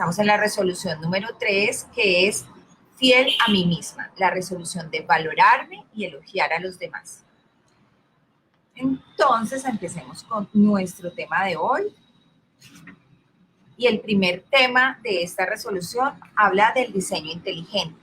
Estamos en la resolución número 3, que es fiel a mí misma, la resolución de valorarme y elogiar a los demás. Entonces, empecemos con nuestro tema de hoy. Y el primer tema de esta resolución habla del diseño inteligente.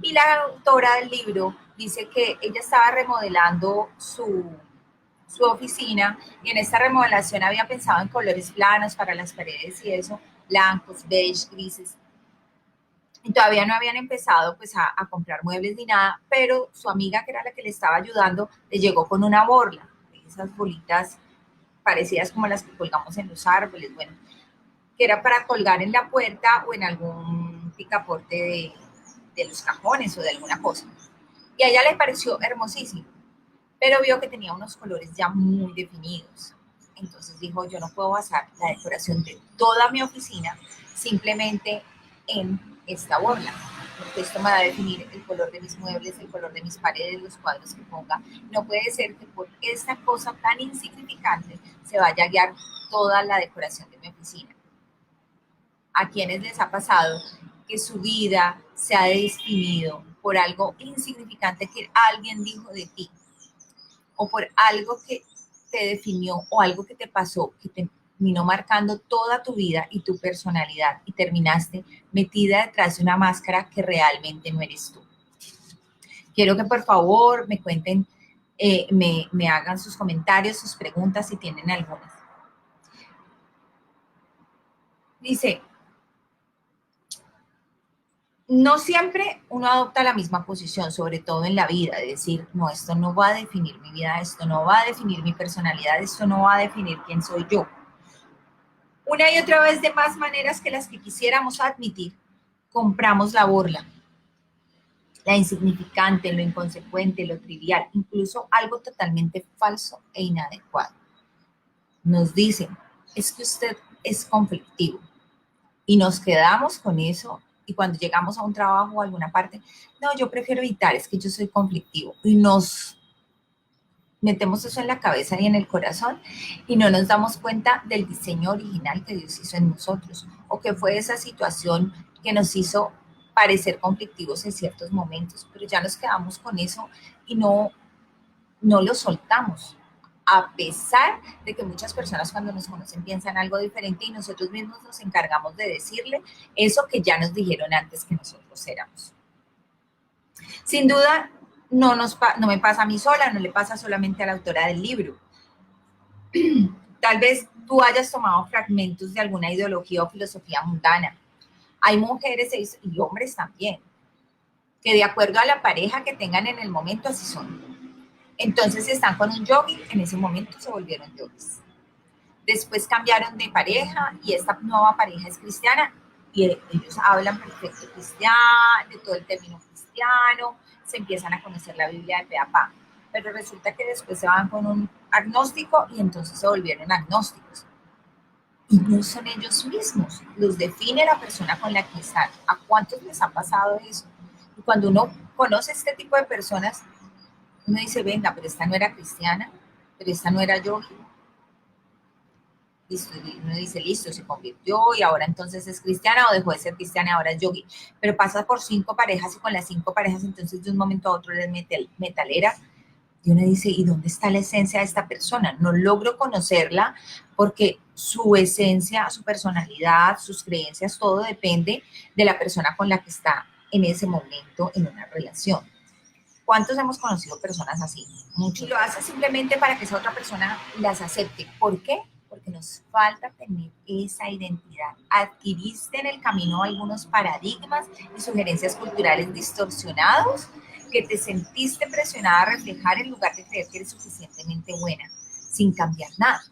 Y la autora del libro dice que ella estaba remodelando su oficina y en esta remodelación había pensado en colores planos para las paredes y eso, blancos, beige, grises. Y todavía no habían empezado pues a comprar muebles ni nada, pero su amiga, que era la que le estaba ayudando, le llegó con una borla, esas bolitas parecidas como las que colgamos en los árboles, bueno, que era para colgar en la puerta o en algún picaporte de los cajones o de alguna cosa. Y a ella le pareció hermosísimo, pero vio que tenía unos colores ya muy definidos. Entonces dijo, yo no puedo basar la decoración de toda mi oficina simplemente en esta borla, porque esto me va a definir el color de mis muebles, el color de mis paredes, los cuadros que ponga. No puede ser que por esta cosa tan insignificante se vaya a guiar toda la decoración de mi oficina. ¿A quienes les ha pasado que su vida se ha definido por algo insignificante que alguien dijo de ti? O por algo que te definió o algo que te pasó, que te terminó marcando toda tu vida y tu personalidad y terminaste metida detrás de una máscara que realmente no eres tú. Quiero que por favor me cuenten, me hagan sus comentarios, sus preguntas si tienen algunas. Dice, no siempre uno adopta la misma posición, sobre todo en la vida, de decir, no, esto no va a definir mi vida, esto no va a definir mi personalidad, esto no va a definir quién soy yo. Una y otra vez, de más maneras que las que quisiéramos admitir, compramos la borla, la insignificante, lo inconsecuente, lo trivial, incluso algo totalmente falso e inadecuado. Nos dicen, es que usted es conflictivo, y nos quedamos con eso. Y cuando llegamos a un trabajo o a alguna parte, no, yo prefiero evitar, es que yo soy conflictivo. Y nos metemos eso en la cabeza y en el corazón y no nos damos cuenta del diseño original que Dios hizo en nosotros o que fue esa situación que nos hizo parecer conflictivos en ciertos momentos, pero ya nos quedamos con eso y no lo soltamos. A pesar de que muchas personas cuando nos conocen piensan algo diferente y nosotros mismos nos encargamos de decirle eso que ya nos dijeron antes que nosotros éramos. Sin duda, no me pasa a mí sola, no le pasa solamente a la autora del libro. Tal vez tú hayas tomado fragmentos de alguna ideología o filosofía mundana. Hay mujeres y hombres también, que de acuerdo a la pareja que tengan en el momento, así son. Entonces, si están con un yogui, en ese momento se volvieron yogis. Después cambiaron de pareja y esta nueva pareja es cristiana y ellos hablan perfecto cristiano, de todo el término cristiano, se empiezan a conocer la Biblia de pe a pa. Pero resulta que después se van con un agnóstico y entonces se volvieron agnósticos. Y no son ellos mismos, los define la persona con la que están. ¿A cuántos les ha pasado eso? Y cuando uno conoce este tipo de personas, uno dice, venga, pero esta no era cristiana, pero esta no era yogi. Listo, uno dice, listo, se convirtió y ahora entonces es cristiana o dejó de ser cristiana y ahora es yogi. Pero pasa por 5 parejas y con las 5 parejas entonces de un momento a otro les mete metalera. Y uno dice, ¿y dónde está la esencia de esta persona? No logro conocerla porque su esencia, su personalidad, sus creencias, todo depende de la persona con la que está en ese momento en una relación. ¿Cuántos hemos conocido personas así? Muchos. Y lo hace simplemente para que esa otra persona las acepte. ¿Por qué? Porque nos falta tener esa identidad. Adquiriste en el camino algunos paradigmas y sugerencias culturales distorsionados que te sentiste presionada a reflejar en lugar de creer que eres suficientemente buena, sin cambiar nada.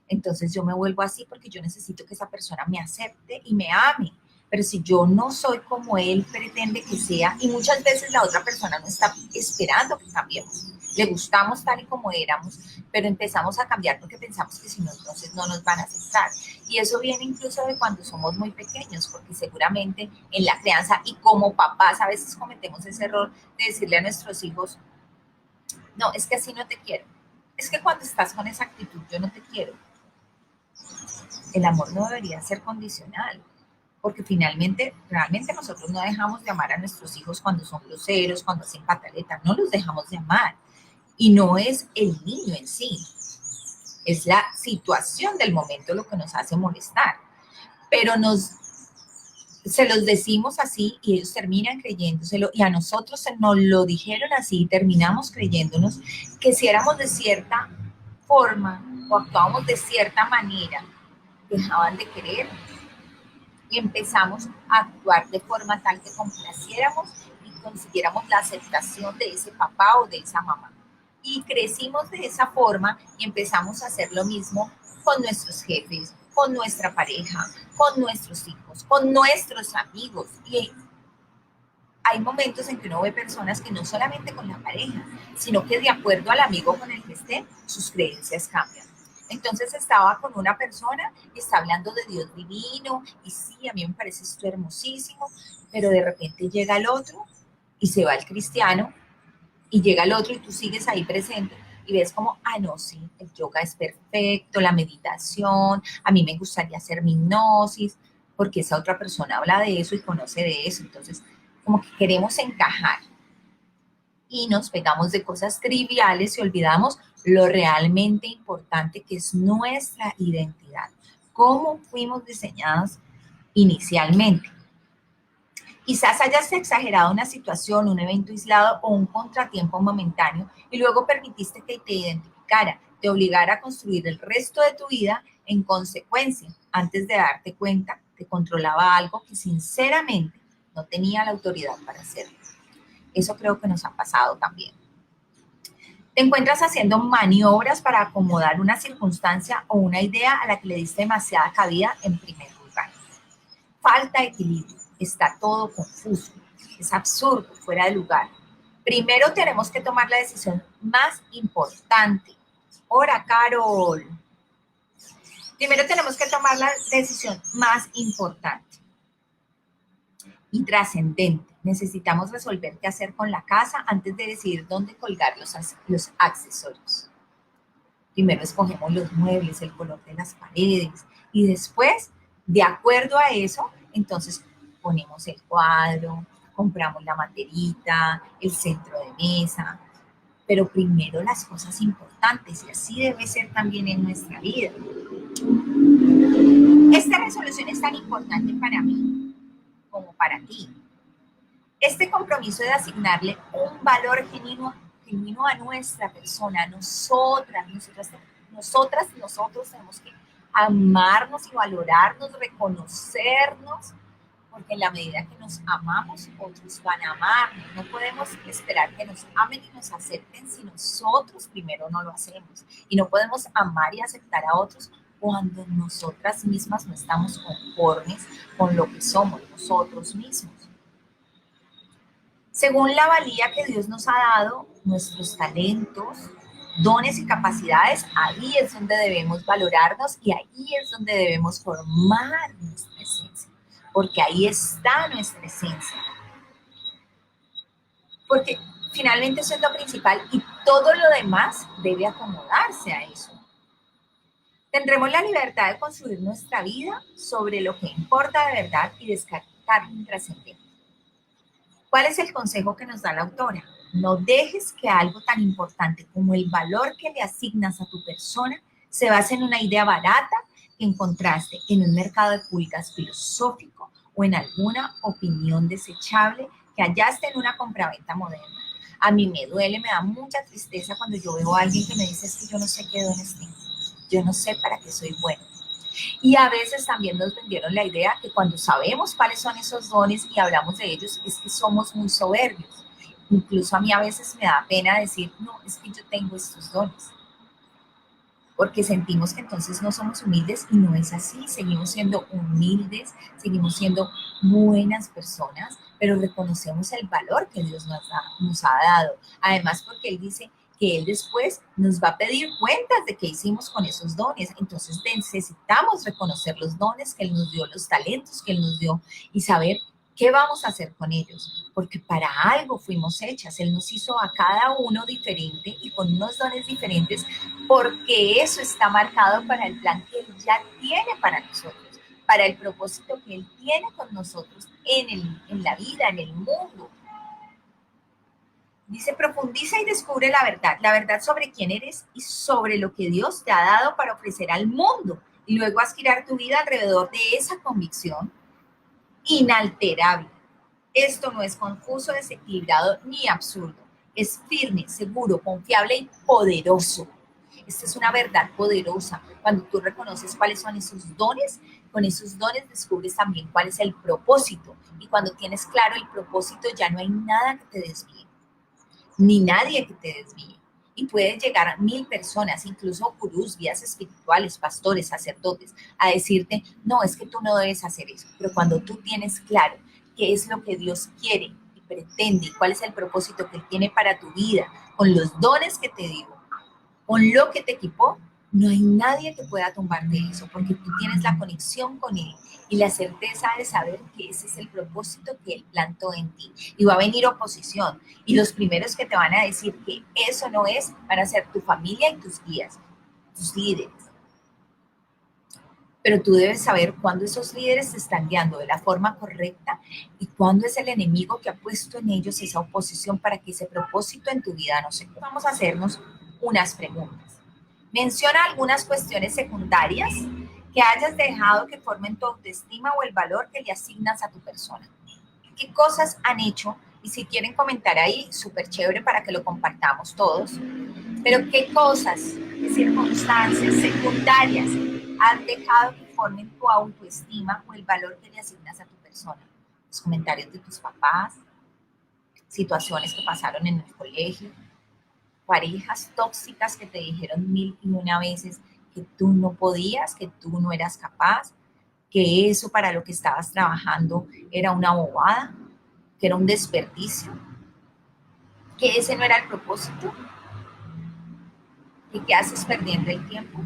Entonces yo me vuelvo así porque yo necesito que esa persona me acepte y me ame. Pero si yo no soy como él pretende que sea, y muchas veces la otra persona no está esperando que cambiemos, le gustamos tal y como éramos, pero empezamos a cambiar porque pensamos que si no, entonces no nos van a aceptar. Y eso viene incluso de cuando somos muy pequeños, porque seguramente en la crianza y como papás a veces cometemos ese error de decirle a nuestros hijos, no, es que así no te quiero. Es que cuando estás con esa actitud, yo no te quiero. el amor no debería ser condicional, porque finalmente, realmente nosotros no dejamos de amar a nuestros hijos cuando son groseros, cuando hacen pataletas, no los dejamos de amar. Y no es el niño en sí, es la situación del momento lo que nos hace molestar. Pero se los decimos así y ellos terminan creyéndoselo y a nosotros nos lo dijeron así y terminamos creyéndonos que si éramos de cierta forma o actuábamos de cierta manera, dejaban de querer y empezamos a actuar de forma tal que complaciéramos y consiguiéramos la aceptación de ese papá o de esa mamá. Y crecimos de esa forma y empezamos a hacer lo mismo con nuestros jefes, con nuestra pareja, con nuestros hijos, con nuestros amigos. Y hay momentos en que uno ve personas que no solamente con la pareja, sino que de acuerdo al amigo con el que esté, sus creencias cambian. Entonces estaba con una persona y está hablando de Dios divino y sí, a mí me parece esto hermosísimo, pero de repente llega el otro y se va el cristiano y llega el otro y tú sigues ahí presente y ves como, ah, no, sí, el yoga es perfecto, la meditación, a mí me gustaría hacer mi hipnosis, porque esa otra persona habla de eso y conoce de eso, entonces como que queremos encajar y nos pegamos de cosas triviales y olvidamos lo realmente importante que es nuestra identidad, cómo fuimos diseñados inicialmente. Quizás hayas exagerado una situación, un evento aislado o un contratiempo momentáneo y luego permitiste que te identificara, te obligara a construir el resto de tu vida en consecuencia. Antes de darte cuenta, te controlaba algo que sinceramente no tenía la autoridad para hacerlo. Eso creo que nos ha pasado también. Te encuentras haciendo maniobras para acomodar una circunstancia o una idea a la que le diste demasiada cabida en primer lugar. Falta equilibrio, está todo confuso, es absurdo, fuera de lugar. Primero tenemos que tomar la decisión más importante. Ora, Carol. Primero tenemos que tomar la decisión más importante y trascendente. Necesitamos resolver qué hacer con la casa antes de decidir dónde colgar los accesorios. Primero escogemos los muebles, el color de las paredes y después, de acuerdo a eso, entonces ponemos el cuadro, compramos la materita, el centro de mesa, pero primero las cosas importantes y así debe ser también en nuestra vida. Esta resolución es tan importante para mí como para ti. Este compromiso de asignarle un valor genuino a nuestra persona, a nosotros tenemos que amarnos y valorarnos, reconocernos, porque en la medida que nos amamos, otros van a amarnos. No podemos esperar que nos amen y nos acepten si nosotros primero no lo hacemos. Y no podemos amar y aceptar a otros cuando nosotras mismas no estamos conformes con lo que somos nosotros mismos. Según la valía que Dios nos ha dado, nuestros talentos, dones y capacidades, ahí es donde debemos valorarnos y ahí es donde debemos formar nuestra esencia, porque ahí está nuestra esencia. Porque finalmente eso es lo principal y todo lo demás debe acomodarse a eso. Tendremos la libertad de construir nuestra vida sobre lo que importa de verdad y descartar lo intrascendente. ¿Cuál es el consejo que nos da la autora? No dejes que algo tan importante como el valor que le asignas a tu persona se base en una idea barata que encontraste en un mercado de pulgas filosófico o en alguna opinión desechable que hallaste en una compraventa moderna. A mí me duele, me da mucha tristeza cuando yo veo a alguien que me dice es que yo no sé qué dones tengo, yo no sé para qué soy bueno. Y a veces también nos vendieron la idea que cuando sabemos cuáles son esos dones y hablamos de ellos, es que somos muy soberbios. Incluso a mí a veces me da pena decir, no, es que yo tengo estos dones. Porque sentimos que entonces no somos humildes y no es así. Seguimos siendo humildes, seguimos siendo buenas personas, pero reconocemos el valor que Dios nos ha dado. Además, porque Él dice que Él después nos va a pedir cuentas de qué hicimos con esos dones. Entonces necesitamos reconocer los dones que Él nos dio, los talentos que Él nos dio y saber ¿Qué vamos a hacer con ellos? Porque para algo fuimos hechas. Él nos hizo a cada uno diferente y con unos dones diferentes, porque eso está marcado para el plan que Él ya tiene para nosotros, para el propósito que Él tiene con nosotros en la vida, en el mundo. Dice, profundiza y descubre la verdad sobre quién eres y sobre lo que Dios te ha dado para ofrecer al mundo. Y luego haz girar tu vida alrededor de esa convicción inalterable. Esto no es confuso, desequilibrado ni absurdo. Es firme, seguro, confiable y poderoso. Esta es una verdad poderosa. Cuando tú reconoces cuáles son esos dones, con esos dones descubres también cuál es el propósito. Y cuando tienes claro el propósito, ya no hay nada que te desvíe, ni nadie que te desvíe. Y pueden llegar a 1000 personas, incluso gurús, guías espirituales, pastores, sacerdotes, a decirte, no, es que tú no debes hacer eso. Pero cuando tú tienes claro qué es lo que Dios quiere y pretende, y cuál es el propósito que Él tiene para tu vida, con los dones que te dio, con lo que te equipó, no hay nadie que pueda tumbarte eso, porque tú tienes la conexión con Él y la certeza de saber que ese es el propósito que Él plantó en ti. Y va a venir oposición, y los primeros que te van a decir que eso no es, van a ser tu familia y tus guías, tus líderes. Pero tú debes saber cuándo esos líderes te están guiando de la forma correcta y cuándo es el enemigo que ha puesto en ellos esa oposición para que ese propósito en tu vida no se cumpla. Vamos a hacernos unas preguntas. Menciona algunas cuestiones secundarias que hayas dejado que formen tu autoestima o el valor que le asignas a tu persona. ¿Qué cosas han hecho? Y si quieren comentar ahí, súper chévere para que lo compartamos todos. Pero ¿qué cosas, qué circunstancias secundarias han dejado que formen tu autoestima o el valor que le asignas a tu persona? Los comentarios de tus papás, situaciones que pasaron en el colegio, parejas tóxicas que te dijeron 1001 veces que tú no podías, que tú no eras capaz, que eso para lo que estabas trabajando era una bobada, que era un desperdicio, que ese no era el propósito, y que haces perdiendo el tiempo.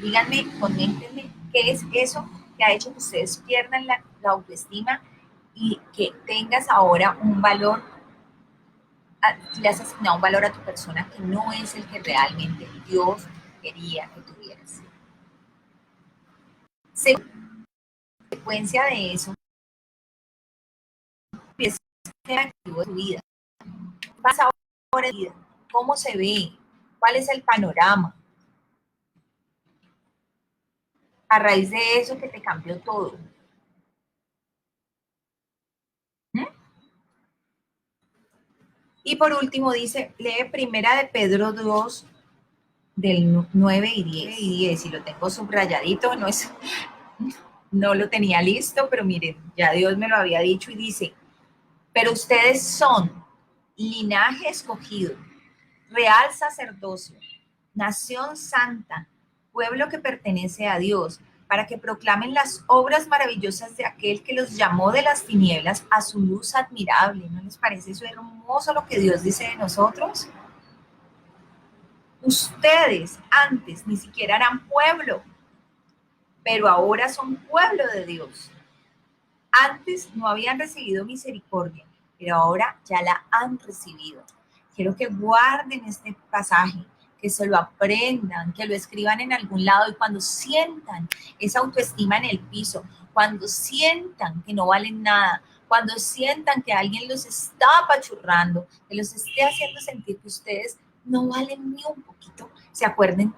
Díganme, coméntenme qué es eso que ha hecho que ustedes pierdan la autoestima y que tengas ahora un valor, le has asignado un valor a tu persona que no es el que realmente Dios quería que tuvieras. Consecuencia de eso, empieza a activo tu vida. ¿Qué pasa ahora en tu vida? ¿Cómo se ve? ¿Cuál es el panorama? A raíz de eso que te cambió todo. ¿Mm? Y por último dice, lee Primera de Pedro 2, del 9 y 10, y lo tengo subrayadito, no lo tenía listo, pero miren, ya Dios me lo había dicho y dice, pero ustedes son linaje escogido, real sacerdocio, nación santa, pueblo que pertenece a Dios, para que proclamen las obras maravillosas de aquel que los llamó de las tinieblas a su luz admirable. ¿No les parece eso hermoso lo que Dios dice de nosotros? Ustedes antes ni siquiera eran pueblo, pero ahora son pueblo de Dios. Antes no habían recibido misericordia, pero ahora ya la han recibido. Quiero que guarden este pasaje, que se lo aprendan, que lo escriban en algún lado y cuando sientan esa autoestima en el piso, cuando sientan que no valen nada, cuando sientan que alguien los está apachurrando, que los esté haciendo sentir que ustedes no valen ni un poquito, se acuerden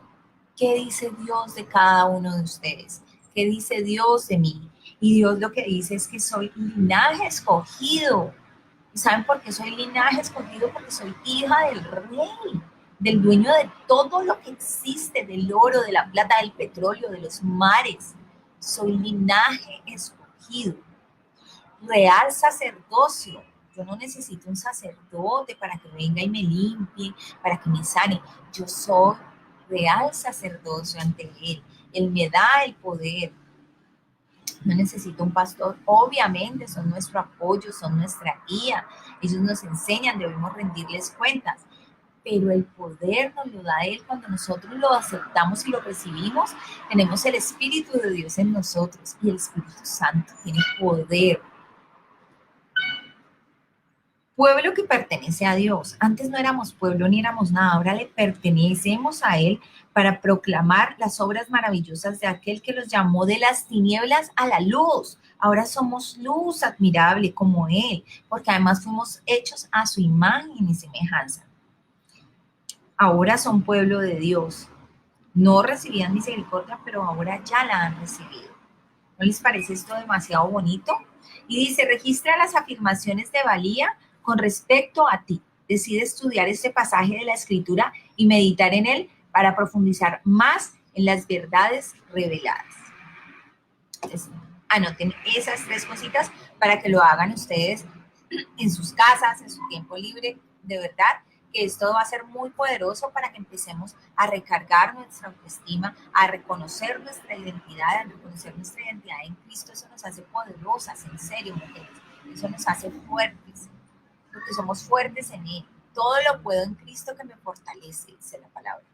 qué dice Dios de cada uno de ustedes, qué dice Dios de mí. Y Dios lo que dice es que soy linaje escogido. ¿Y saben por qué soy linaje escogido? Porque soy hija del rey, del dueño de todo lo que existe, del oro, de la plata, del petróleo, de los mares. Soy linaje escogido. Real sacerdocio. Yo no necesito un sacerdote para que venga y me limpie, para que me sane. Yo soy real sacerdocio ante Él. Él me da el poder. No necesito un pastor, obviamente son nuestro apoyo, son nuestra guía, ellos nos enseñan, debemos rendirles cuentas, pero el poder nos lo da Él cuando nosotros lo aceptamos y lo recibimos, tenemos el Espíritu de Dios en nosotros y el Espíritu Santo tiene poder. Pueblo que pertenece a Dios. Antes no éramos pueblo ni éramos nada, ahora le pertenecemos a Él para proclamar las obras maravillosas de aquel que los llamó de las tinieblas a la luz. Ahora somos luz admirable como Él, porque además fuimos hechos a su imagen y semejanza. Ahora son pueblo de Dios. No recibían misericordia, pero ahora ya la han recibido. ¿No les parece esto demasiado bonito? Y dice, registra las afirmaciones de valía con respecto a ti. Decide estudiar este pasaje de la Escritura y meditar en él para profundizar más en las verdades reveladas. Entonces, anoten esas 3 cositas para que lo hagan ustedes en sus casas, en su tiempo libre. De verdad que esto va a ser muy poderoso para que empecemos a recargar nuestra autoestima, a reconocer nuestra identidad, en Cristo. Eso nos hace poderosas, en serio, mujeres. Eso nos hace fuertes, porque somos fuertes en Él. Todo lo puedo en Cristo que me fortalece, dice la palabra.